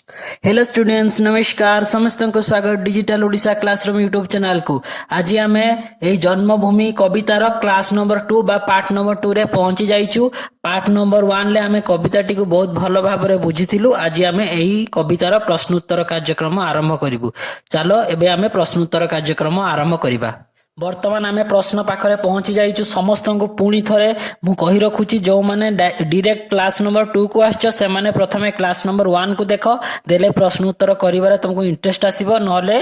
Hello students, नमस्कार। समस्त को स्वागत digital Odisha classroom YouTube channel को। आज आम यही जन्मभूमि कवितार क्लास नंबर 2 बा पार्ट नंबर 2 रे पहुंची जाइछु। पार्ट नंबर 1 ले आम कविताटी को बहुत भल भाव में बुझीलु। आज आम यही कवितार प्रश्नोत्तर कार्यक्रम आरंभ करूँ। चलो एबे आम प्रश्नोत्तर कार्यक्रम आरंभ करवा। वर्तमान आम प्रश्न पाखरे पहुंची जाइछु। समस्त को पुणी थरे मु कहि रखुची, जो माने डायरेक्ट क्लास नंबर 2 को आछो से माने प्रथमे क्लास नंबर 1 को देखो, देले प्रश्न उत्तर करिवारे तुमको इंटरेस्ट आसीबो, नहले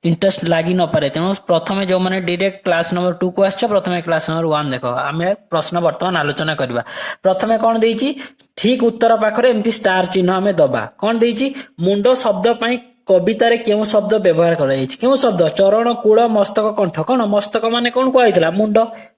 इंटरेस्ट लागी न पारे। तेणु प्रथमे जो माने डायरेक्ट क्लास नंबर 2 को आछो प्रथमे क्लास नंबर 1 देखो। आमे प्रश्न वर्तमान आलोचना करबा। प्रथमे कोन देइची, ठीक उत्तर पाखरे एमती स्टार चिन्ह आमे दबा। कोन देइची, मुंडो शब्द पई कवितारे केउ शब्द व्यवहार करा जायछि। केउ शब्द, चरण, कूल, मस्तक, कंठ। कोन मस्तक माने कोन कहैतला, मुंड।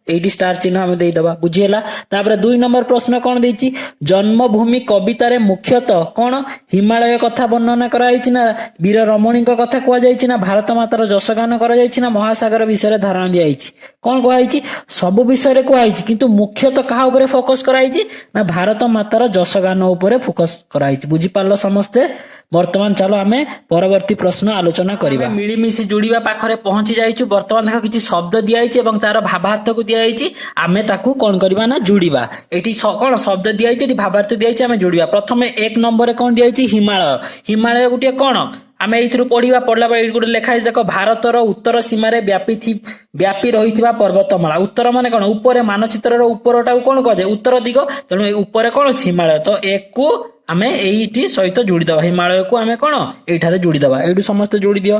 एडी स्टार चिन्ह हमें देई दबा, बुझिएला। तापर 2 नंबर प्रश्न कोन देइछि, जन्मभूमि कवितारे मुख्यतः कोन हिमालय कथा वर्णना करा जायछि ना वीर रमणीक कथा कुआ जायछि ना भारत मातार जसगान करा जायछि ना महासागर विषय धारणा दिया जायछि। कोन कुआ जायछि, सब विषय कुआ जायछि, किंतु मुख्यतः कहा ऊपर फोकस करा जायछि ना भारत मातार जसगान ऊपर फोकस करा जायछि। बुझि पारलो समस्ते। वर्तमान चलो आमे परवर्ती प्रश्न आलोचना करिबा। मिलीमिशी जुड़िबा पाखरे पहुंची जाइछु। वर्तमान देखो किछि शब्द दिया जायछि एवं तार भावार्थ को दिया जायछि। आमे ताकू कोन करबा ना जुड़िबा। एठी कोन शब्द दिया जायछि, एठी भावार्थ दिया जायछि, आमे जुड़िबा। प्रथमे 1 नंबर रे कोन दिया जायछि, हिमालय। हिमालय गुटिया कोन आमे एथिरु पढ़ला बा गुटे लेखा है देखो, भारतर उत्तर सीमा रे व्यापी रहिथिबा पर्वतमाला। उत्तर माने कोन, ऊपर मानचित्र रो ऊपरटा कोन कह जाय, उत्तर दिग। तेणु ऊपर कोन अछि, हिमालय। तो एक को आमे एइठी सहित जोड़ी दबा। हिमालय को आमे कोन एठारे जोड़ी दबा। एठु समस्त जोड़ी दियो,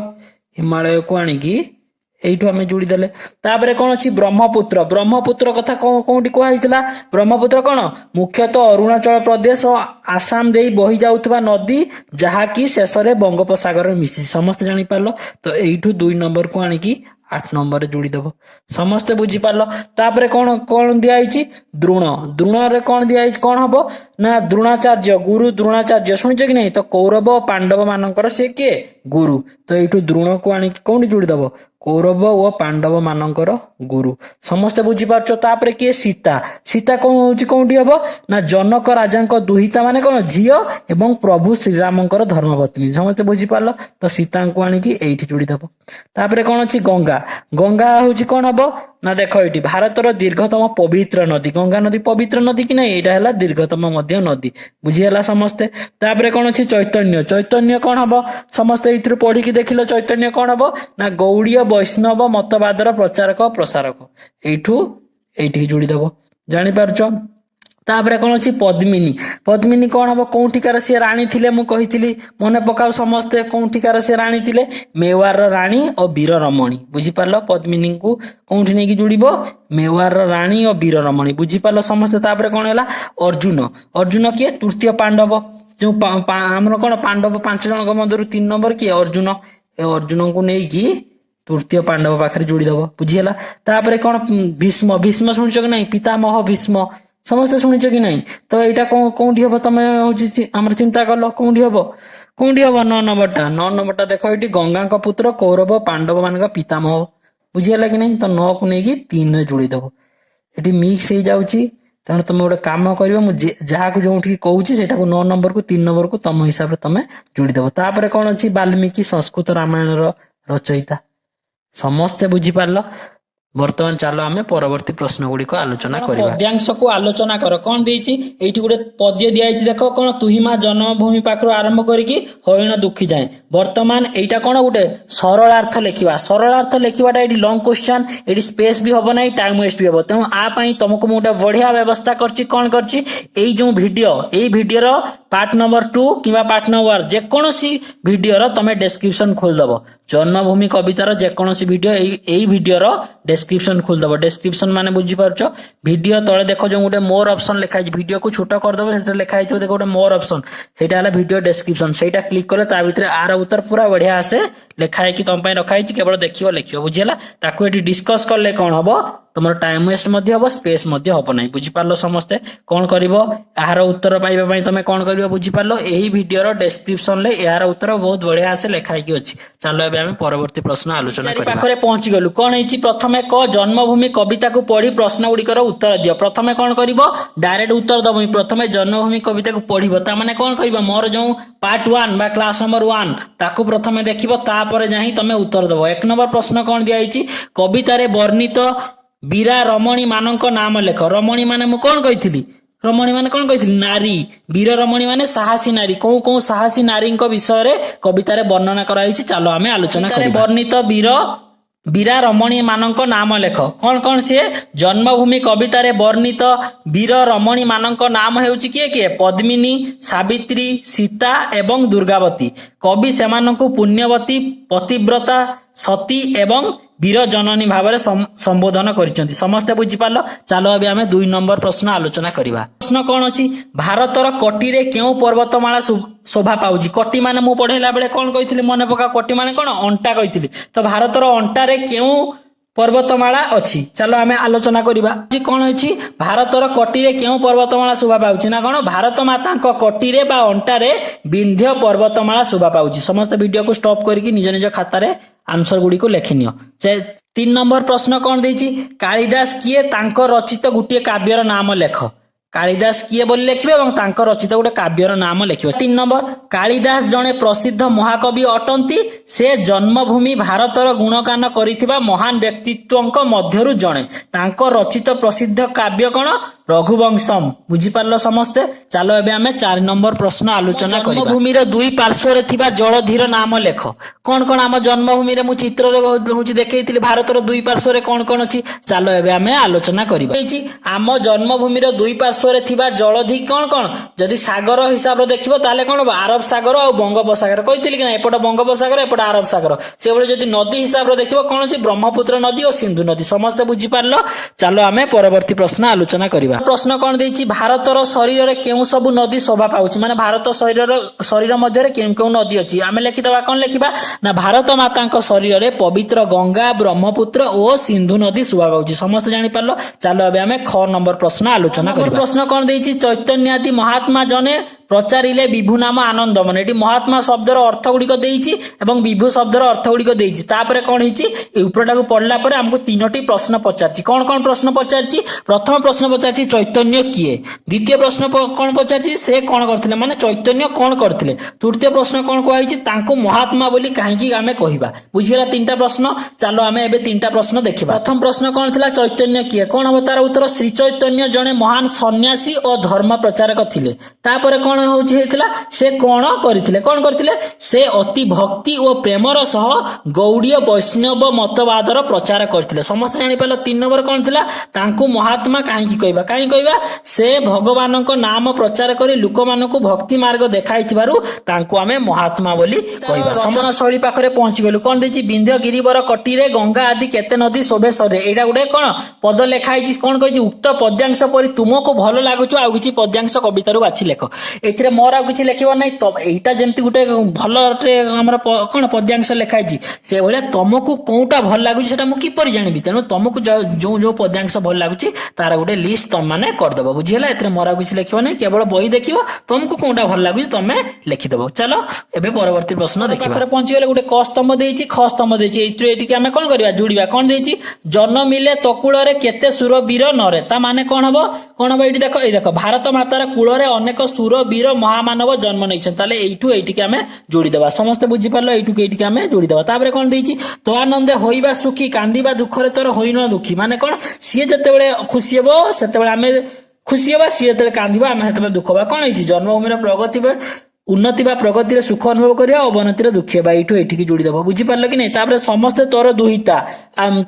हिमालय को आनी की एइठु आमे जोड़ी देले। तापरे कोन अछि, ब्रह्मपुत्र। ब्रह्मपुत्र कथा कोंटी कोहा हितला। ब्रह्मपुत्र कोन मुख्यतः अरुणाचल प्रदेश और आसाम देई बही जाउतबा नदी, जहा की शेष रे बंगोपसागर मिसी। समस्त जानि पारलो। तो एइठु 2 नंबर को आनी की 8 नंबर रे जोड़ी दबो। समस्त बुझी पारलो। तापरे कोन कोन दिया आइछि, द्रोण। द्रोण रे कोन दिया आइछि, कोन हबो ना द्रोणाचार्य, गुरु द्रोणाचार्य। सुनिछ कि नहीं, तो कौरव और पांडव मानकर से के गुरु। तो एइठु द्रोण को आनी कोन जोड़ी दबो, कौरव और पांडव मानकर गुरु। समस्त बुझी पारछो। तापरे के सीता। सीता कोन होछि, कोंटी हबो ना जनक राजांक दुहिता माने कोन झियो एवं प्रभु श्री रामंकर धर्मपत्नी। समस्त बुझी पारलो। तो सीता को आनी की एइठी जोड़ी दबो। तापरे कोन अछि, गंगा। गंगा होछि कोन हबो ना देखो, एठी भारतर दीर्घतम पवित्र नदी। गंगा नदी पवित्र नदी कि नहीं, एटा हला दीर्घतम मध्य नदी। बुझिएला समस्ते। तापरे कोन अछि, चैतन्य। चैतन्य कोन हबो, समस्त एथिरु पढ़ी की देखिलो। चैतन्य कोन हबो ना गौड़ीय वैष्णव मतवादर प्रचारक प्रसारक। एठी जोड़ी दबो। जानि पारछो। तापरे कोन अछि, पद्मिनी। पद्मिनी कोन हबो, कोउठिकार से रानी थिले। मु कहिथिली, मने पकाउ समस्ते। कोउठिकार से रानी थिले, मेवार रानी और वीर रमणी। बुझी पारलो। पद्मिनी को कोउठी नै की जोड़िबो, मेवार रानी और वीर रमणी। बुझी पारलो समस्ते। तापरे कोन हैला, अर्जुन। अर्जुन किए, तृतीय पांडव। जो हमर कोन पांडव 5 जन मध्यरु 3 नंबर किए, अर्जुन। ए अर्जुन को नै की तृतीय पांडव पाखरे जोड़ी दबो। बुझिएला। तापरे कोन, भीष्म। भीष्म सुनिछ कि नै, पितामह भीष्म। समस्त शुणिच कि नहीं। तो एटा कोंठी हबो, तमे हमर चिंता करलो कोंठी हबो। 9 नंबरटा। 9 नंबरटा देखो, एटी गंगा का पुत्र, कौरव पांडव मान का पितामह। बुझिएला कि नहीं। तो 9 को नै की 3 रे जोड़ी दबो। एटी मिक्स हे जाउची। तेणु तुम गोटे काम करियो, मु जहा को जोठी कहूची सेटा को 9 नंबर को 3 नंबर को तम हिसाब रे तमे जोड़ी दबो। तापरे कोन अछि, वाल्मीकि संस्कृत रामायण रो रचयिता। समस्त बुझी पारलो। वर्तमान चलो आमे परवर्ती प्रश्न गुडी को आलोचना करिबा। पद्यांश को आलोचना कर। कोन देइछि, एठी गुडे पद्य दिया आइछि देखो, कोन तुहिमा जन्मभूमि पाखरो आरंभ करिकि हरिण दुखी जाए। वर्तमान एटा कोन गुडे सरलार्थ लेखिबा। सरलार्थ लेखिबाटा एठी लॉन्ग क्वेश्चन, एठी स्पेस भी होबो नै, टाइम वेस्ट भी होबो। तेनु आ पई तुमको मु गुडे बढ़िया व्यवस्था करछि। कोन करछि, एई जो वीडियो, एई वीडियो रो पार्ट नंबर 2 किबा पार्ट नंबर जे कोनोसी वीडियो रो तमे डिस्क्रिप्शन खोल दबो। जन्मभूमि कवितार जे कोनोसी वीडियो एई वीडियो रो डिस्क्रिप्शन खोल दबो। डिस्क्रिप्शन माने बुझी पारछो, वीडियो तळे देखो जो गोटे मोर ऑप्शन लिखा है, वीडियो को छोटो कर दबो, सेते लिखा है देखो गोटे मोर ऑप्शन, सेटा हला वीडियो डिस्क्रिप्शन। सेटा क्लिक करले ता भितरे आर उत्तर पूरा बढ़िया आसे लिखा है कि तुम पय रखा है, केवल देखियो लिखियो। बुझियला। ताको एटी डिस्कस करले कोन हबो तुम टाइम वेस्ट हम स्पेस हम ना बुझीपार समस्ते कौन कर यार उत्तर पाइबा तुम कौन कर बुझीपार यही वीडियो डिस्क्रिप्शन में यार उत्तर बहुत बढ़िया से लिखाई अच्छी। चलो एवं परवर्ती प्रश्न आलोचना पाखे पहुंची गलु कौन है प्रथम क जन्मभूमि कविता को पढ़ी प्रश्न गुड़िकर उत्तर दियो। प्रथम कौन कर डायरेक्ट उत्तर दबनी प्रथम जन्मभूमि कविता को पढ़ ताने कौन कर मोर जो पार्ट 1 बा क्लास नंबर 1 ताकू प्रथम देखिबो तापर जाही तमे उत्तर दबो। 1 नंबर प्रश्न कौन दिया कविता रे वर्णित वीरा रमणी मानक नाम लेख। रमणी माने मु कौन कहिथिली रमणी माने कौन कहिथिली नारी वीर रमणी माने साहसी नारी कौ कौ साहसी नारी विषय रे कविता रे वर्णना कराई। चलो आमे आलोचना करिबा। वर्णित वीरा रमणी मानक नाम लेख कौन कौन सी जन्मभूमि कविता रे वर्णित वीर रमणी मानक नाम हेउची किए किए पद्मिनी सावित्री सीता एवं दुर्गावती। कवि सेमानंकु पुण्यवती पतिव्रता सती एवं वीर जननी भाव में संबोधन कर समस्ते बुझीपार। चलो अभी आम 2 नंबर प्रश्न आलोचना करवा। प्रश्न कौन अच्छी भारतर कटी रे क्यों पर्वतमाला शोभा पाउची। कटी माने मु पढ़ेला बेले कौन कही मन पका कटी माने कौन अंटा कही तो भारतर अंटा रे क्यों पर्वतमाला अच्छी। चलो आम आलोचना करवा कौन अच्छी भारतर कटी रे क्यों पर्वतमाला शोभा पाउची ना कौन भारत माता कटी रे बा अंटा रे विंध्य पर्वतमाला शोभा पाउची। समस्त वीडियो को स्टॉप करके निज निज खाता रे आंसर गुड़ी को लेखिनियो। 3 नंबर प्रश्न कौन देछि कालिदास किए तांको रचित गुटिए काव्यर नाम लेख। कालिदास किए बोली लिखिबे एवं तांको रचित गोटे काव्यर नाम लिखिबे। 3 नंबर कालिदास जने प्रसिद्ध महाकवि अटंती से जन्मभूमि भारतर गुणगान करिथिबा महान व्यक्तित्वଙ୍କ मध्यरु जणे तांको रचित प्रसिद्ध काव्य कोन रघुवंशम। बुझी पारलो समस्ते। चलो एबे हमें 4 नंबर प्रश्न आलोचना करिबा। जन्मभूमि रे दुई पार्श्व रे थिबा जलधीर नाम लेख। कोन कोन आम जन्मभूमि रे मु चित्र रे होची देखैतिली भारतर दुई पार्श्व रे कोन कोन अछि। चलो एबे हमें आलोचना करिबा। आम जन्मभूमि रे दुई पार्श्व रे थिबा जलधि कौन कौन जदि सागर हिसाब रे देखिबो ताले कौन अरब सागर और बंगोपसागर कहितिली कि ना एपट बंगोपसागर एपट अरब सागर से भले जदि नदी हिसाब रे देखिबो कौन अछि ब्रह्मपुत्र नदी और सिंधु नदी। समस्त बुझी पारलो। चलो आमे परवर्ती प्रश्न आलोचना करिबा। प्रश्न कौन देछि भारतर शरीर रे केउ सब नदी शोभा पाउछि माने भारत शरीर मध्य रे केउ केउ नदी अछि। आमे लिखि दबा कौन लिखिबा ना भारत मातांक शरीर रे पवित्र गंगा ब्रह्मपुत्र और सिंधु नदी शोभा पाउछि। समस्त जानि पारलो। चलो एबे आमे 6 नंबर प्रश्न आलोचना करिबा। प्रश्न कौन देछि चैतन्य आदि महात्मा जने प्रचारिले विभु नाम आनंद मन। एटी महात्मा शब्दर अर्थ गुड़िक देछि एवं विभु शब्दर अर्थ गुड़िक देछि। तापरे कौन हिछि ए उपरटा को पढ़ला परे हमको 3टी प्रश्न पचारछि। कौन कौन प्रश्न पचारछि प्रथम प्रश्न पचारछि चैतन्य किए। द्वितीय प्रश्न कौन पचारछि से कौन करथिले माने चैतन्य कौन करथिले। तृतीय प्रश्न कौन कहैछि तांको महात्मा बोली काहेकि आमे कहिबा। बुझिगला 3टा प्रश्न। चलो आमे एबे 3टा प्रश्न देखिबा। प्रथम प्रश्न कौन थिला चैतन्य किए कौन हो तार उत्तर श्री चैतन्य जने महान सन्यासी और धर्म प्रचारक थिले। तापरे कौन होछि हेतला से कौन करथिले से अति भक्ति और प्रेमर सह गौड़ीय वैष्णव मतवादर प्रचार करथिले। समस्त जानि पालो। 3 नंबर कौन थिला तांको महात्मा काहेकि कहबा से भगवानक नाम प्रचार करी लोक मानकु भक्ति मार्ग देखाइथिबारु तांको आमे महात्मा बोली कहबा। समस्त शैली पाखरे पहुंची गेलु। कौन देछि विंध्य गिरिवर कटी रे गंगा आदि केते नदी शोभे सरे। एडा गुडे कोन पद लेखाइछि कौन कहिछि उक्त पद्यांश परि तुमको भलो लागुछु आ किछि पद्यांश कवितारु बाछि लेख। एथिरे मोर आ किछि लेखिबो नै तो एटा जेमति गुटे भलरे हमर कोन पद्यांश लेखाइछि से भले तुमको कोउटा भल लागुछि सेटा मु किपरि जानिबि। तेनु तुमको जो जो पद्यांश भल लागुछि तार गुटे लिस्ट तुम माने कर दबो। बुझिला एथिरे मोर आ किछि लेखिबो नै केवल बही देखिबो तुमको कोउटा भल लागुछि तमे लिखि दबो। चलो एबे परवर्ती प्रश्न देखिबा। पाखरे पहुंची गेले गुटे क स्तंभ देइछि ख स्तंभ देइछि एथि एटिके हमें कोन करबा जुड़िबा। कोन देइछि जन्म मिले तकुळ रे केते सुर वीर नरे। ता माने कोन हबो एठी देखो ए देखो भारत मातार कूल रे अनेक सुर वीर महामानव जन्म नै छन। ताले एठू एटिके हमें जोड़ी देबा। समस्त बुझी पारलो। एठू के एटिके हमें जोड़ी देबा। तापरे कोन देइछि तो आनंदे होइबा सुखी कांदीबा दुखरे तोर होइनो दुखी माने कोन सिए जते बेले खुशी हेबो सेते बेले हमें खुशी हेबा सिए जते कांदीबा हमें सेते बेले दुख हेबा। कोन हिछि जन्मभूमि रे प्रगति उन्नति बा प्रगति रे सुख अनुभव करिया अवनति रे दुख हेबा। एठू एटिके जोड़ी देबा। बुझी पारलो कि नै। तापरे समस्त तोर दुहिता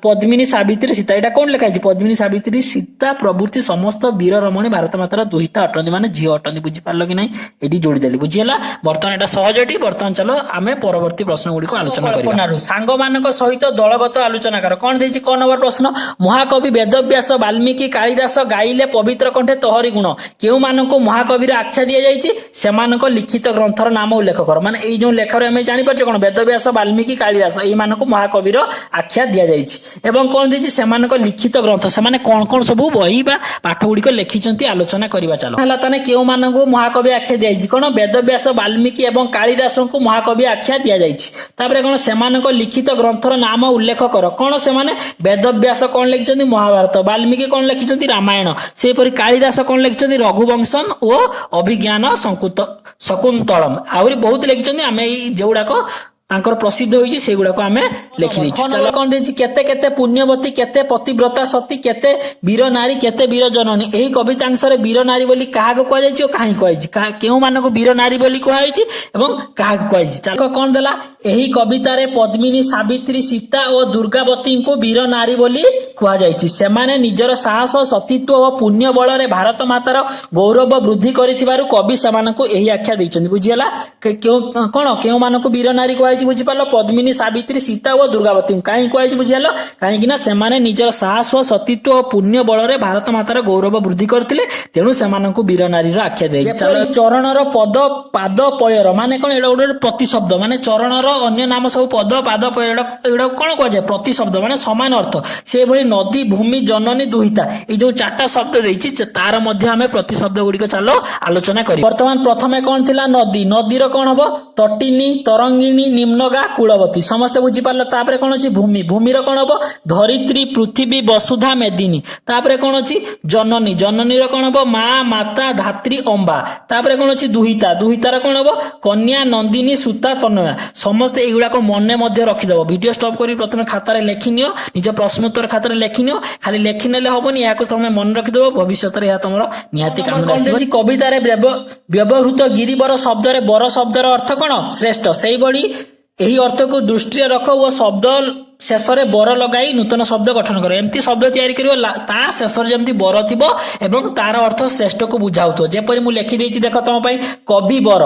पद्मिनी सावित्री सीता एटा कोन लिखा छि पद्मिनी सावित्री सीता प्रभृति समस्त वीर रमणी भारत मातार दुहिता अटंती माने झियो अटंती। बुझी पारलो कि नै एटी जोड़ी देली। बुझियला वर्तमान एटा सहजटी। वर्तमान चलो आमे परवर्ती प्रश्न गुडी को आलोचना करिबा। सांग मानक सहित दलगत आलोचना कर। कोन देछि क नंबर प्रश्न महाकवि वेदव्यास वाल्मीकि कालिदास गाइले पवित्र कंठे तोहरी गुण केउ मानक महाकवि रे आख्या दिया जायछि सेमानक लिखित ଗ୍ରନ୍ଥର ନାମ ଉଲ୍ଲେଖ କର। ମାନେ ଏଇ ଯୋଉ ଲେଖାରେ ଆମେ ଜାଣିପାରୁଛେ କଣ ବେଦବ୍ୟାସ ବାଲ୍ମୀକି କାଳିଦାସ ଏଇମାନଙ୍କୁ ମହାକବିର ଆଖ୍ୟା ଦିଆଯାଇଛି। ଏବଂ କଣ ଦେଇଛି ସେମାନଙ୍କ ଲିଖିତ ଗ୍ରନ୍ଥ ସେମାନେ କଣ କଣ ସବୁ ବହି ବା ପାଠ ଗୁଡିକ ଲେଖିଛନ୍ତି ଆଲୋଚନା କରିବା। ଚାଲ ହେଲା ତାହେଲେ କେଉଁମାନଙ୍କୁ ମହାକବି ଆଖ୍ୟା ଦିଆଯାଇଛି କଣ ବେଦବ୍ୟାସ ବାଲ୍ମୀକି ଏବଂ କାଳିଦାସଙ୍କୁ ମହାକବି ଆଖ୍ୟା ଦିଆଯାଇଛି। ତାପରେ କଣ ସେମାନଙ୍କ ଲିଖିତ ଗ୍ରନ୍ଥର ନାମ ଉଲ୍ଲେଖ କର। କଣ ସେମାନେ ବେଦବ୍ୟାସ କଣ ଲେଖିଛନ୍ତି ମହାଭାରତ, ବାଲ୍ମୀକି କଣ ଲେଖିଛନ୍ତି ରାମାୟଣ, ସେହିପରି କାଳିଦାସ କଣ ଲେଖିଛନ୍ତି ରଘୁବଂଶମ ଓ ଅଭିଜ୍ଞାନ ଶକୁନ୍ତଳମ ଆହୁରି ବହୁତ ଲେଖିଛନ୍ତି। ଆମେ ଏଇ ଯୋଉଗୁଡାକ ତାଙ୍କର ପ୍ରସିଦ୍ଧ ହୋଇଛି ସେଇଗୁଡାକୁ ଆମେ ଲେଖିଦେଇଛୁ। ଚାଲ କଣ ଦେଇଛି କେତେ କେତେ ପୁଣ୍ୟବତୀ କେତେ ପତିବ୍ରତା ସତୀ କେତେ ବୀର ନାରୀ କେତେ ବୀର ଜନନୀ। ଏହି କବିତାଂଶରେ ବୀର ନାରୀ ବୋଲି କାହାକୁ କୁହାଯାଇଛି ଓ କାହିଁକି କୁହାଯାଇଛି, କେଉଁମାନଙ୍କୁ ବୀର ନାରୀ ବୋଲି କୁହାଯାଇଛି ଏବଂ କାହାକୁ କୁହାଯାଇଛି। ଚାଲ କଣ ଦେଲା ଏହି କବିତାରେ ପଦ୍ମିନୀ ସାବିତ୍ରୀ ସୀତା ଓ ଦୁର୍ଗାବତୀଙ୍କୁ ବୀର ନାରୀ ବୋଲି କୁହାଯାଇଛି। ସେମାନେ ନିଜର ସାହସ ସତୀତ୍ୱ ଓ ପୁଣ୍ୟ ବଳରେ ଭାରତ ମାତାର ଗୌରବ ବୃଦ୍ଧି କରିଥିବାରୁ କବି ସେମାନଙ୍କୁ ଏହି ଆଖ୍ୟା ଦେଇଛନ୍ତି। ବୁଝିଗଲା କଣ କେଉଁମାନଙ୍କୁ ବୀର ନାରୀ କୁହାଯାଇଛି ବୁଝିପାରିଲ ପଦ୍ମିନୀ ସାବିତ୍ରୀ ସୀତା ଓ ଦୁର୍ଗାବତୀଙ୍କୁ କାହିଁକି କୁହାଯାଇଛି ବୁଝିଗଲ କାହିଁକି ନା ସେମାନେ ନିଜର ସାହସ ସତୀତ୍ୱ ଓ ପୁଣ୍ୟ ବଳରେ ଭାରତ ମାତାର ଗୌରବ ବୃଦ୍ଧି କରିଥିଲେ ତେଣୁ ସେମାନଙ୍କୁ ବୀର ନାରୀର ଆଖ୍ୟା ଦିଆଯାଇଛି। ଚରଣର ପଦ ପାଦ ପୟର ମାନେ କଣ ଏଇଟା ଗୋଟେ ପ୍ରତିଶବ୍ଦ ମାନେ ଚରଣର ଅନ୍ୟ ନାମ ସବୁ ପଦ ପାଦ ପୟର ଏଗୁଡା କଣ କୁହାଯାଏ ପ୍ରତିଶବ୍ଦ ମାନେ ସମାନ ଅର୍ଥ। ସେଇଭଳି ନଦୀ ଭୂମି ଜନନୀ ଦୁହିତା ଏଇ ଯୋଉ ଚାରିଟା ଶବ୍ଦ ଦେଇଛି ତାର ମଧ୍ୟ ଆମେ ପ୍ରତିଶବ୍ଦ ଗୁଡିକ ଚାଲ ଆଲୋଚନା କରିବା। ବର୍ତ୍ତମାନ ପ୍ରଥମେ କଣ ଥିଲା ନଦୀ, ନଦୀର କଣ ହବ ତଟିନୀ ତରଙ୍ଗିଣୀ ନିମ୍ନଗା କୂଳବତୀ ସମସ୍ତେ ବୁଝିପାରିଲ। ତାପରେ କଣ ଅଛି ଭୂମି, ଭୂମିର କଣ ହବ ଧରିତ୍ରୀ ପୃଥିବୀ ବସୁଧା ମେଦିନୀ। ତାପରେ କଣ ଅଛି ଜନନୀ, ଜନନୀର କଣ ହବ ମା ମାତା ଧାତ୍ରୀ ଅମ୍ବା। ତାପରେ କଣ ଅଛି ଦୁହିତା, ଦୁହିତାର କଣ ହବ କନ୍ୟା ନନ୍ଦିନୀ ସୁତା ତନୟା। ସମସ୍ତେ ଏଇଗୁଡାକ ମନେ ମଧ୍ୟ ରଖିଦବ। ଭିଡିଓ ଷ୍ଟପ୍ କରି ପ୍ରଥମେ ଖାତାରେ ଲେଖିନିଅ, ନିଜ ପ୍ରଶ୍ନୋତ୍ତର ଖାତାରେ ଲେଖିନିଅ। ଖାଲି ଲେଖିନେଲେ ହବନି, ଏହାକୁ ତମେ ମନେ ରଖିଦବ, ଭବିଷ୍ୟତରେ ଏହା ତମର ନିହାତି କାମରେ ଆସିବ। କବିତାରେ ବ୍ୟବହୃତ ଗିରିବର ଶବ୍ଦରେ ବର ଶବ୍ଦର ଅର୍ଥ କଣ ଶ୍ରେଷ୍ଠ। ସେଇଭଳି ଏହି ଅର୍ଥକୁ ଦୃଷ୍ଟିରେ ରଖ ଓ ଶବ୍ଦ ଶେଷରେ ବର ଲଗାଇ ନୂତନ ଶବ୍ଦ ଗଠନ କର। ଏମିତି ଶବ୍ଦ ତିଆରି କରିବ ତା ଶେଷରେ ଯେମିତି ବର ଥିବ ଏବଂ ତାର ଅର୍ଥ ଶ୍ରେଷ୍ଠକୁ ବୁଝାଉଥିବ। ଯେପରି ମୁଁ ଲେଖିଦେଇଛି ଦେଖ ତମ ପାଇଁ କବି ବର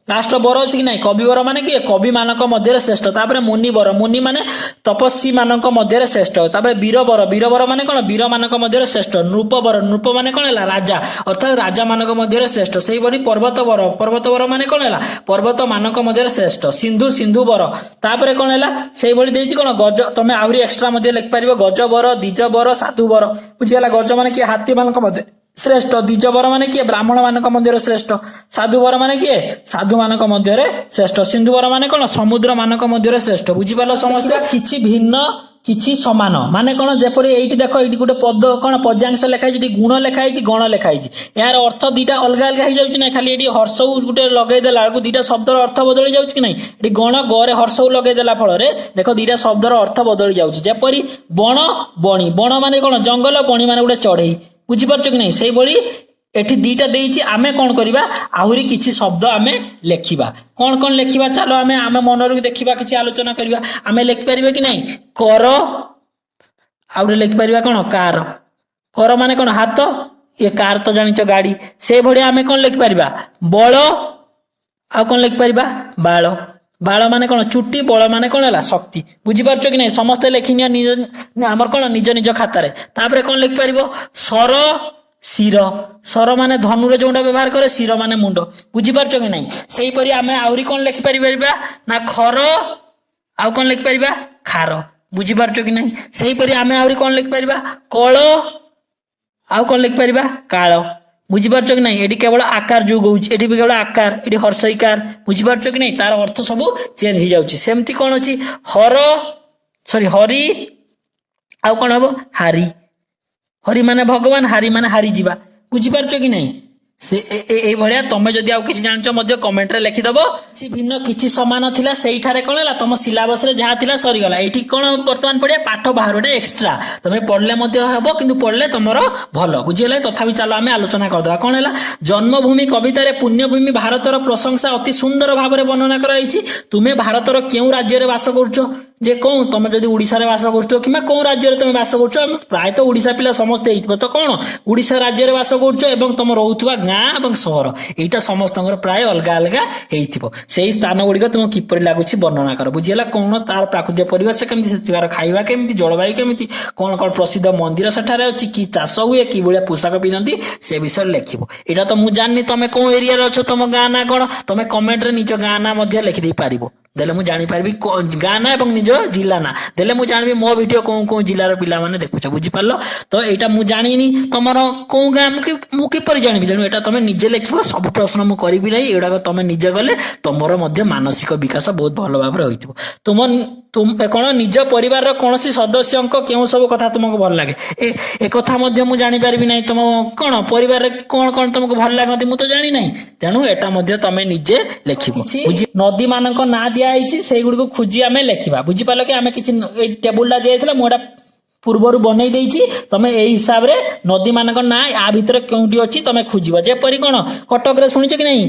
ଲାଷ୍ଟ ବର ଅଛି କି ନାହିଁ କବି ବର ମାନେ କିଏ କବି ମାନଙ୍କ ମଧ୍ୟରେ ଶ୍ରେଷ୍ଠ। ତାପରେ ମୁନି ବର, ମୁନି ମାନେ ତପସ୍ୱୀ ମାନଙ୍କ ମଧ୍ୟରେ ଶ୍ରେଷ୍ଠ। ତାପରେ ବୀରବର, ବୀରବର ମାନେ କଣ ବୀର ମାନଙ୍କ ମଧ୍ୟରେ ଶ୍ରେଷ୍ଠ। ନୃପବର, ନୃପ ମାନେ କଣ ହେଲା ରାଜା ଅର୍ଥାତ ରାଜା ମାନଙ୍କ ମଧ୍ୟରେ ଶ୍ରେଷ୍ଠ। ସେଇଭଳି ପର୍ବତବର, ପର୍ବତବର ମାନେ କଣ ହେଲା ପର୍ବତ ମାନଙ୍କ ମଧ୍ୟରେ ଶ୍ରେଷ୍ଠ। ସିନ୍ଧୁ, ସିନ୍ଧୁବର। ତାପରେ କଣ ହେଲା ସେଇଭଳି ଦେଇଛି କଣ ଗଜ, ତମେ ଆହୁରି ଏକ୍ସଟ୍ରା ମଧ୍ୟ ଲେଖିପାରିବ ଗଜବର ଦ୍ୱିଜବର ସାଧୁବର। ବୁଝିଗଲା ଗଜ ମାନେ କିଏ ହାତୀ ମାନଙ୍କ ମଧ୍ୟ ଶ୍ରେଷ୍ଠ, ଦ୍ୱିଜବର ମାନେ କିଏ ବ୍ରାହ୍ମଣ ମାନଙ୍କ ମଧ୍ୟରେ ଶ୍ରେଷ୍ଠ, ସାଧୁବର ମାନେ କିଏ ସାଧୁ ମାନଙ୍କ ମଧ୍ୟରେ ଶ୍ରେଷ୍ଠ, ସିନ୍ଧୁବର ମାନେ କଣ ସମୁଦ୍ର ମାନଙ୍କ ମଧ୍ୟରେ ଶ୍ରେଷ୍ଠ। ବୁଝିପାରିଲ ସମସ୍ତେ। କିଛି ଭିନ୍ନ କିଛି ସମାନ ମାନେ କଣ ଯେପରି ଏଇଠି ଦେଖ ଏଇଠି ଗୋଟେ ପଦ କଣ ପଦ୍ୟାଂଶ ଲେଖା ହେଇଛି, ଏଠି ଗୁଣ ଲେଖା ହେଇଛି ଗଣ ଲେଖା ହେଇଛି। ଏହାର ଅର୍ଥ ଦିଟା ଅଲଗା ଅଲଗା ହେଇଯାଉଛି ନା, ଖାଲି ଏଠି ହର୍ଷଉ ଗୋଟେ ଲଗେଇଦେଲା ବେଳକୁ ଦିଟା ଶବ୍ଦର ଅର୍ଥ ବଦଳି ଯାଉଛି କି ନାହିଁ। ଏଠି ଗଣ ଗରେ ହର୍ଷଉ ଲଗେଇଦେଲା ଫଳରେ ଦେଖ ଦିଟା ଶବ୍ଦର ଅର୍ଥ ବଦଳି ଯାଉଛି। ଯେପରି ବଣ ବଣି, ବଣ ମାନେ କଣ ଜଙ୍ଗଲ, ବଣି ମାନେ ଗୋଟେ ଚଢେଇ। ବୁଝିପାରୁଛ କି ନାହିଁ। ସେଇଭଳି ଏଠି ଦିଟା ଦେଇଛି, ଆମେ କଣ କରିବା ଆହୁରି କିଛି ଶବ୍ଦ ଆମେ ଲେଖିବା। କଣ କଣ ଲେଖିବା ଚାଲ ଆମେ ମନରୁ ଦେଖିବା, କିଛି ଆଲୋଚନା କରିବା। ଆମେ ଲେଖିପାରିବା କି ନାହିଁ କର, ଆଉ ଗୋଟେ ଲେଖିପାରିବା କଣ କାର। କର ମାନେ କଣ ହାତ, ଏ କାର ତ ଜାଣିଛ ଗାଡି। ସେଇଭଳି ଆମେ କଣ ଲେଖିପାରିବା ବଳ, ଆଉ କଣ ଲେଖିପାରିବା ବାଳ। ବାଳ ମାନେ କଣ ଚୁଟି, ବଳ ମାନେ କଣ ହେଲା ଶକ୍ତି। ବୁଝିପାରୁଛ କି ନାହିଁ ସମସ୍ତେ ଲେଖିନିଅ ଆମର କଣ ନିଜ ନିଜ ଖାତାରେ। ତାପରେ କଣ ଲେଖିପାରିବ ସର ଶିର, ସର ମାନେ ଧନୁରେ ଯୋଉଟା ବ୍ୟବହାର କରେ, ଶିର ମାନେ ମୁଣ୍ଡ। ବୁଝିପାରୁଛ କି ନାହିଁ। ସେଇପରି ଆମେ ଆହୁରି କଣ ଲେଖିପାରିବା ନା ଖର, ଆଉ କଣ ଲେଖିପାରିବା ଖାର। ବୁଝିପାରୁଛ କି ନାହିଁ। ସେଇପରି ଆମେ ଆହୁରି କଣ ଲେଖିପାରିବା କଳ, ଆଉ କଣ ଲେଖିପାରିବା କାଳ। ବୁଝିପାରୁଛ କି ନାହିଁ। ଏଠି କେବଳ ଆକାର ଯୋଗ ହଉଛି, ଏଠି ବି କେବଳ ଆକାର, ଏଠି ହର୍ଷଇକାର। ବୁଝିପାରୁଛ କି ନାହିଁ ତାର ଅର୍ଥ ସବୁ ଚେଞ୍ଜ ହେଇଯାଉଛି। ସେମିତି କଣ ଅଛି ହରି, ଆଉ କଣ ହବ ହାରି। ହରି ମାନେ ଭଗବାନ, ହାରି ମାନେ ହାରିଯିବା। ବୁଝିପାରୁଛ କି ନାହିଁ। ଏଇଭଳିଆ ତମେ ଯଦି ଆଉ କିଛି ଜାଣିଛ ମଧ୍ୟ କମେଣ୍ଟରେ ଲେଖିଦବ। କିଛି ଭିନ୍ନ କିଛି ସମାନ ଥିଲା ସେଇଠାରେ କଣ ହେଲା ତମ ସିଲାବସ ରେ ଯାହା ଥିଲା ସରିଗଲା। ଏଇଠି କଣ ବର୍ତ୍ତମାନ ପଢିବା ପାଠ ବାହାରଟେ ଏକ୍ସଟ୍ରା, ତମେ ପଢିଲେ ମଧ୍ୟ ହେବ କିନ୍ତୁ ପଢିଲେ ତମର ଭଲ। ବୁଝିଗଲା। ତଥାପି ଚାଲ ଆମେ ଆଲୋଚନା କରିଦବା। କଣ ହେଲା ଜନ୍ମଭୂମି କବିତାରେ ପୁଣ୍ୟଭୂମି ଭାରତର ପ୍ରଶଂସା ଅତି ସୁନ୍ଦର ଭାବରେ ବର୍ଣ୍ଣନା କରାଯାଇଛି। ତୁମେ ଭାରତର କେଉଁ ରାଜ୍ୟରେ ବାସ କରୁଛ ଯେ କଣ ତମେ ଯଦି ଓଡିଶାରେ ବାସ କରୁଛ କିମ୍ବା କୋଉ ରାଜ୍ୟରେ ତମେ ବାସ କରୁଛ, ଆମେ ପ୍ରାୟତଃ ଓଡିଶା ପିଲା ସମସ୍ତେ ହେଇଥିବ, ତ କଣ ଓଡିଶା ରାଜ୍ୟରେ ବାସ କରୁଛ ଏବଂ ତମ ରହୁଥିବା ଗାଁ ଏବଂ ସହର ଏଇଟା ସମସ୍ତଙ୍କର ପ୍ରାୟ ଅଲଗା ଅଲଗା ହେଇଥିବ। ସେଇ ସ୍ଥାନ ଗୁଡିକ ତୁମକୁ କିପରି ଲାଗୁଛି ବର୍ଣ୍ଣନା କର। ବୁଝିହେଲା? କଣ ତାର ପ୍ରାକୃତିକ ପରିବେଶ କେମିତି, ସେଠିକାର ଖାଇବା କେମିତି, ଜଳବାୟୁ କେମିତି, କଣ କଣ ପ୍ରସିଦ୍ଧ ମନ୍ଦିର ସେଠାରେ ଅଛି, କି ଚାଷ ହୁଏ, କି ଭଳିଆ ପୋଷାକ ପିନ୍ଧନ୍ତି, ସେ ବିଷୟରେ ଲେଖିବ। ଏଇଟା ତ ମୁଁ ଜାଣିନି ତମେ କୋଉ ଏରିଆରେ ଅଛ, ତମ ଗାଁ ନା କଣ, ତମେ କମେଣ୍ଟରେ ନିଜ ଗାଁ ନା ମଧ୍ୟ ଲେଖିଦେଇ ପାରିବ। ଦେଲେ ମୁଁ ଜାଣିପାରିବି ଗାଁ ନା ଏବଂ ନିଜ ଜିଲ୍ଲା ନା, ଦେଲେ ମୁଁ ଜାଣିବି ମୋ ଭିଡିଓ କୋଉ କୋଉ ଜିଲ୍ଲାର ପିଲାମାନେ ଦେଖୁଛ। ବୁଝିପାରିଲ? ତ ଏଇଟା ମୁଁ ଜାଣିନି ତମର କୋଉ ଗାଁ, ମୁଁ କିପରି ଜାଣିବି? ତେଣୁ ଏଇଟା ତମେ ନିଜେ ଲେଖିବ। ସବୁ ପ୍ରଶ୍ନ ମୁଁ କରିବି ନାହିଁ, ଏଗୁଡାକ ତମେ ନିଜେ ଗଲେ ତମର ମଧ୍ୟ ମାନସିକ ବିକାଶ ବହୁତ ଭଲ ଭାବରେ ହୋଇଥିବ। କଣ ନିଜ ପରିବାରର କୌଣସି ସଦସ୍ୟଙ୍କ କେଉଁ ସବୁ କଥା ତୁମକୁ ଭଲ ଲାଗେ, ଏ କଥା ମଧ୍ୟ ମୁଁ ଜାଣିପାରିବି ନାହିଁ। ତମ କଣ ପରିବାରରେ କଣ କଣ ତମକୁ ଭଲ ଲାଗନ୍ତି ମୁଁ ତ ଜାଣି ନାହିଁ, ତେଣୁ ଏଟା ମଧ୍ୟ ତମେ ନିଜେ ଲେଖିବ। ନଦୀ ମାନଙ୍କ ନାଁ ଦିଆଯାଇଛି, ସେଇଗୁଡିକୁ ଖୋଜି ଆମେ ଲେଖିବା। ବୁଝିପାରିଲ କି? ଆମେ କିଛି ଏଇ ଟେବୁଲଟା ଦିଆଯାଇଥିଲା, ମୁଁ ଏଟା ପୂର୍ବରୁ ବନେଇ ଦେଇଛି, ତମେ ଏଇ ହିସାବରେ ନଦୀ ମାନଙ୍କ ନାଁ ଆ ଭିତରେ କେଉଁଠି ଅଛି ତମେ ଖୋଜିବ। ଯେପରି କଣ କଟକରେ ଶୁଣିଛ କି ନାହିଁ,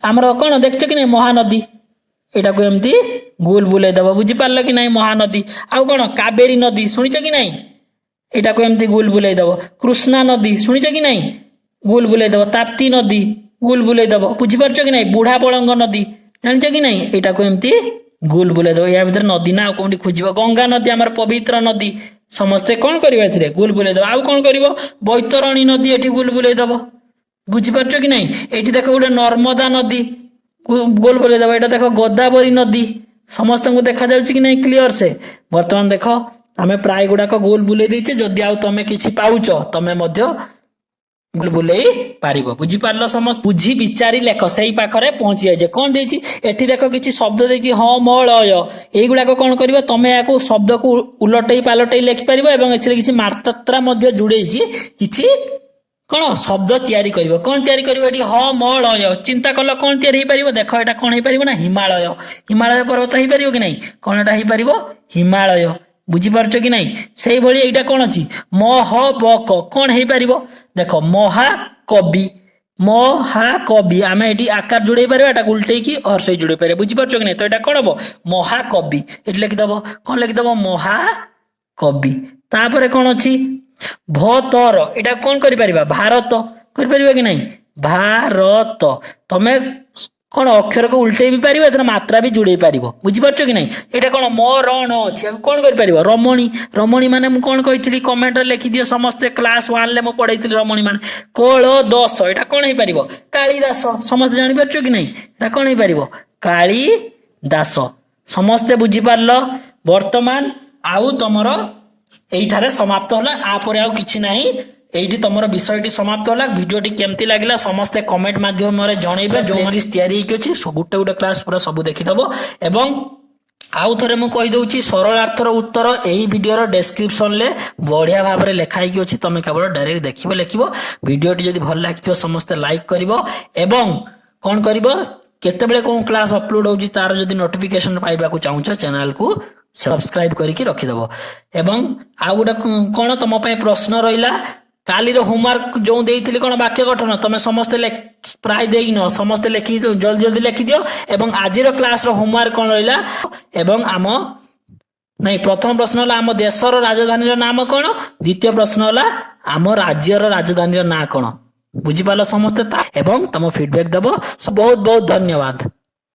ଆମର କଣ ଦେଖିଛ କି ନାହିଁ ମହାନଦୀ, ଏଇଟାକୁ ଏମିତି ଗୁଲ ବୁଲେଇ ଦବ। ବୁଝିପାରିଲ କି ନାହିଁ? ମହାନଦୀ। ଆଉ କଣ କାବେରୀ ନଦୀ ଶୁଣିଛ କି ନାହିଁ, ଏଇଟାକୁ ଏମିତି ଗୁଲ ବୁଲେଇ ଦବ। କୃଷ୍ଣା ନଦୀ ଶୁଣିଛ କି ନାହିଁ, ଗୁଲ ବୁଲେଇ ଦବ। ତାପ୍ତି ନଦୀ ଗୁଲ ବୁଲେଇ ଦବ। ବୁଝିପାରୁଛ କି ନାହିଁ? ବୁଢା ବଳଙ୍ଗ ନଦୀ ଜାଣିଛ କି ନାହିଁ, ଏଇଟାକୁ ଏମିତି ଗୁଲ ବୁଲେଇ ଦବ। ୟା ଭିତରେ ନଦୀ ନା ଆଉ କୋଉଠି ଖୋଜିବ। ଗଙ୍ଗା ନଦୀ ଆମର ପବିତ୍ର ନଦୀ, ସମସ୍ତେ କଣ କରିବ ଏଥିରେ ଗୁଲ ବୁଲେଇ ଦବ। ଆଉ କଣ କରିବ, ବୈତରଣୀ ନଦୀ ଏଠି ଗୁଲ ବୁଲେଇ ଦବ। ବୁଝିପାରୁଛ କି ନାହିଁ? ଏଇଠି ଦେଖ ଗୋଟେ ନର୍ମଦା ନଦୀ, ଗୋଲ ବୁଲେଇ ଦବ। ଏଇଟା ଦେଖ ଗୋଦାବରୀ ନଦୀ, ସମସ୍ତଙ୍କୁ ଦେଖାଯାଉଛି କି ନାହିଁ କ୍ଲିୟର ସେ? ବର୍ତ୍ତମାନ ଦେଖ ଆମେ ପ୍ରାୟ ଗୁଡାକ ଗୋଲ ବୁଲେଇ ଦେଇଛେ। ଯଦି ଆଉ ତମେ କିଛି ପାଉଛ ତମେ ମଧ୍ୟ ଗୋଲ ବୁଲେଇ ପାରିବ। ବୁଝିପାରିଲ? ସମସ୍ତେ ବୁଝି ବିଚାରି ଲେଖ, ସେଇ ପାଖରେ ପହଞ୍ଚି ଯାଇଛେ। କଣ ଦେଇଛି ଏଠି ଦେଖ, କିଛି ଶବ୍ଦ ଦେଇଛି ହ ମ ଳ ୟ, ଏଇଗୁଡାକ କଣ କରିବ ତମେ ୟାକୁ ଶବ୍ଦକୁ ଉଲଟେଇ ପାଲଟେଇ ଲେଖିପାରିବ ଏବଂ ଏଥିରେ କିଛି ମାତ୍ରା ମଧ୍ୟ ଯୋଡେଇକି କିଛି କଣ ଶବ୍ଦ ତିଆରି କରିବ। କଣ ତିଆରି କରିବ? ଏଠି ହ ମ ଳ ୟ, ଚିନ୍ତା କଲ କଣ ତିଆରି ହେଇପାରିବ? ଦେଖ ଏଟା କଣ ହେଇପାରିବ ନା ହିମାଳୟ। ହିମାଳୟ ପର୍ବତ ହେଇପାରିବ କି ନାହିଁ? କଣ ଏଟା ହେଇପାରିବ? ହିମାଳୟ। ବୁଝିପାରୁଛ କି ନାହିଁ? ସେଇଭଳି ଏଇଟା କଣ ଅଛି ମ ହ ବ କ, କଣ ହେଇପାରିବ? ଦେଖ ମହାକବି, ମହାକବି। ଆମେ ଏଠି ଆକାର ଯୋଡେଇ ପାରିବା, ଏଟାକୁ ଉଲଟେଇକି ହର୍ଷେଇ ଯୋଡେଇ ପାରିବା। ବୁଝିପାରୁଛ କି ନାହିଁ? ତ ଏଟା କଣ ହବ? ମହାକବି। ଏଠି ଲେଖିଦବ, କଣ ଲେଖିଦବ? ମହାକବି। ତାପରେ କଣ ଅଛି ଭତର, ଏଇଟା କଣ କରିପାରିବା? ଭାରତ କରିପାରିବା କି ନାହିଁ? ଭାରତ। ତମେ କଣ ଅକ୍ଷରକୁ ଉଲଟେଇ ବି ପାରିବ, ଏଥିରେ ମାତ୍ରା ବି ଯୋଡେଇ ପାରିବ। ବୁଝିପାରୁଛ କି ନାହିଁ? ଏଇଟା କଣ ମରଣ ଅଛି, କଣ କରିପାରିବ? ରମଣୀ। ରମଣୀ ମାନେ ମୁଁ କଣ କହିଥିଲି କମେଣ୍ଟରେ ଲେଖିଦିଅ ସମସ୍ତେ, କ୍ଲାସ 1 ରେ ମୁଁ ପଢେଇଥିଲି ରମଣୀ ମାନେ। କୋଳ ଦଶ, ଏଇଟା କଣ ହେଇପାରିବ? କାଳିଦାସ। ସମସ୍ତେ ଜାଣିପାରୁଛ କି ନାହିଁ? ଏଇଟା କଣ ହେଇପାରିବ? କାଳିଦାସ। ସମସ୍ତେ ବୁଝିପାରିଲ? ବର୍ତ୍ତମାନ ଆଉ ତମର ଏଇଠାରେ ସମାପ୍ତ ହେଲା, ଆପରେ ଆଉ କିଛି ନାହିଁ। ଏଇଠି ତମର ବିଷୟଟି ସମାପ୍ତ ହେଲା। ଭିଡିଓଟି କେମିତି ଲାଗିଲା ସମସ୍ତେ କମେଣ୍ଟ ମାଧ୍ୟମରେ ଜଣେଇବେ। ଯୋଉମାନେ ତିଆରି ହେଇକି ଅଛି ଗୋଟେ ଗୋଟେ କ୍ଲାସ ପୁରା ସବୁ ଦେଖିଦବ। ଏବଂ ଆଉ ଥରେ ମୁଁ କହିଦଉଛି, ସରଳାର୍ଥର ଉତ୍ତର ଏହି ଭିଡିଓର ଡେସ୍କ୍ରିପସନରେ ବଢିଆ ଭାବରେ ଲେଖା ହେଇକି ଅଛି, ତମେ କେବଳ ଡାଇରେକ୍ଟ ଦେଖିବ ଲେଖିବ। ଭିଡିଓଟି ଯଦି ଭଲ ଲାଗିଥିବ ସମସ୍ତେ ଲାଇକ୍ କରିବ ଏବଂ କଣ କରିବ, କେତେବେଳେ କୋଉ କ୍ଲାସ ଅପଲୋଡ ହଉଛି ତାର ଯଦି ନୋଟିଫିକେସନ ପାଇବାକୁ ଚାହୁଁଛ ଚ୍ୟାନେଲକୁ ସବସ୍କ୍ରାଇବ କରିକି ରଖିଦବ। ଏବଂ ଆଉ ଗୋଟେ କଣ ତମ ପାଇଁ ପ୍ରଶ୍ନ ରହିଲା, କାଲିର ହୋମୱାର୍କ ଯୋଉ ଦେଇଥିଲି କଣ ବାକ୍ୟ ଗଠନ, ତମେ ସମସ୍ତେ ପ୍ରାୟ ଦେଇନ, ସମସ୍ତେ ଲେଖି ଜଲ୍ଦି ଜଲ୍ଦି ଲେଖିଦିଅ। ଏବଂ ଆଜିର କ୍ଲାସର ହୋମୱାର୍କ କଣ ରହିଲା, ଏବଂ ନାଇଁ ପ୍ରଥମ ପ୍ରଶ୍ନ ହେଲା ଆମ ଦେଶର ରାଜଧାନୀର ନାମ କଣ, ଦ୍ୱିତୀୟ ପ୍ରଶ୍ନ ହେଲା ଆମ ରାଜ୍ୟର ରାଜଧାନୀର ନାଁ କଣ। ବୁଝିପାରିଲ ସମସ୍ତେ? ଏବଂ ତମ ଫିଡବ୍ୟାକ ଦବ। ବହୁତ ବହୁତ ଧନ୍ୟବାଦ।